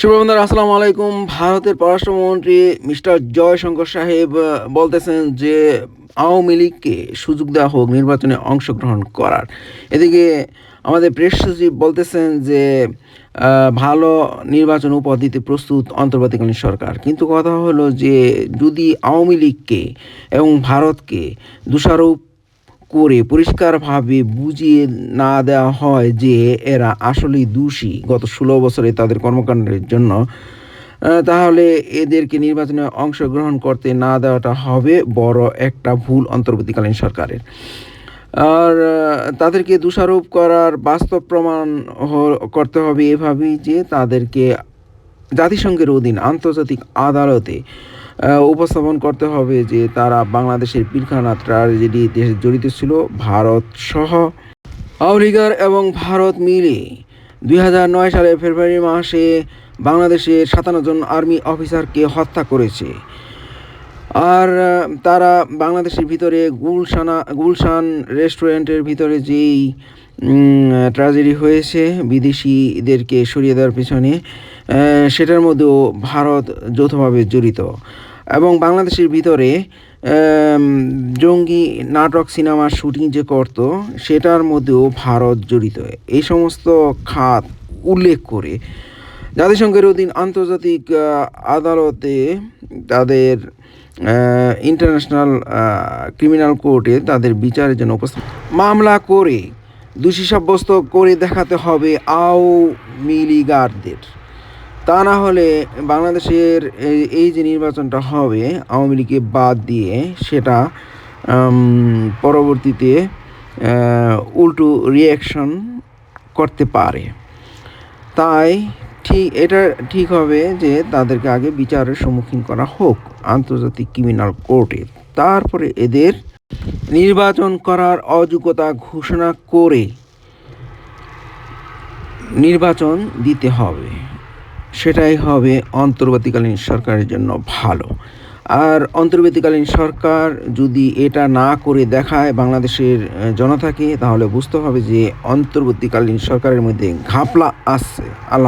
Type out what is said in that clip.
শুভবন্ধুরা, আসসালামু আলাইকুম। ভারতের পররাষ্ট্রমন্ত্রী মিস্টার জয়শঙ্কর সাহেব বলতেছেন যে আওয়ামী লীগকে সুযোগ দেওয়া হোক নির্বাচনে অংশগ্রহণ করার। এদিকে আমাদের প্রেস সচিব বলতেছেন যে ভালো নির্বাচন উপহার দিতে প্রস্তুত অন্তর্বর্তীকালীন সরকার। কিন্তু কথা হলো যে যদি আওয়ামী লীগকে এবং ভারতকে দোষারোপ করে পরিষ্কারভাবে বুঝিয়ে না দেওয়া হয় যে এরা আসলেই দোষী গত 16 বছরে তাদের কর্মকাণ্ডের জন্য, তাহলে এদেরকে নির্বাচনে অংশগ্রহণ করতে না দেওয়াটা হবে বড় একটা ভুল অন্তর্বর্তীকালীন সরকারের। আর তাদেরকে দোষারোপ করার বাস্তব প্রমাণ করতে হবে এভাবেই যে তাদেরকে জাতিসংঘের অধীন আন্তর্জাতিক আদালতে উপস্থাপন করতে হবে যে তারা বাংলাদেশের পিলখানা ট্র্যাজেডিতে জড়িত ছিল। ভারত সহ আওয়ামী লীগ এবং ভারত মিলে 2009 সালের ফেব্রুয়ারি মাসে বাংলাদেশের 57 জন আর্মি অফিসারকে হত্যা করেছে। আর তারা বাংলাদেশের ভিতরে গুলশান রেস্টুরেন্টের ভিতরে যেই ট্র্যাজেডি হয়েছে বিদেশিদেরকে সরিয়ে দেওয়ার পিছনে, সেটার মধ্যেও ভারত যৌথভাবে জড়িত। এবং বাংলাদেশের ভিতরে জঙ্গি নাটক সিনেমার শুটিং যে করতো সেটার মধ্যেও ভারত জড়িত। এই সমস্ত খাত উল্লেখ করে জাতিসংঘের অধীন আন্তর্জাতিক আদালতে তাদের ইন্টারন্যাশনাল ক্রিমিনাল কোর্টে তাদের বিচারের জন্য মামলা করে দোষী সাব্যস্ত করে দেখাতে হবে আওয়ামী লীগারদের। তা না হলে বাংলাদেশের এই যে নির্বাচনটা হবে আওয়ামী লীগকে বাদ দিয়ে, সেটা পরবর্তীতে উল্টো রিয়াকশন করতে পারে। তাই এটা ঠিক হবে যে তাদেরকে আগে বিচারের সম্মুখীন করা হোক আন্তর্জাতিক ক্রিমিনাল কোর্টে, তারপরে এদের নির্বাচন করার অযোগ্যতা ঘোষণা করে নির্বাচন দিতে হবে। সেটাই হবে অন্তর্বর্তীকালীন সরকারের জন্য ভালো। আর অন্তর্বর্তীকালীন সরকার যদি এটা না করে দেখায় বাংলাদেশের জনতাকে, তাহলে বুঝতে হবে যে অন্তর্বর্তীকালীন সরকারের মধ্যে ঘাপলা আছে। আল্লাহ।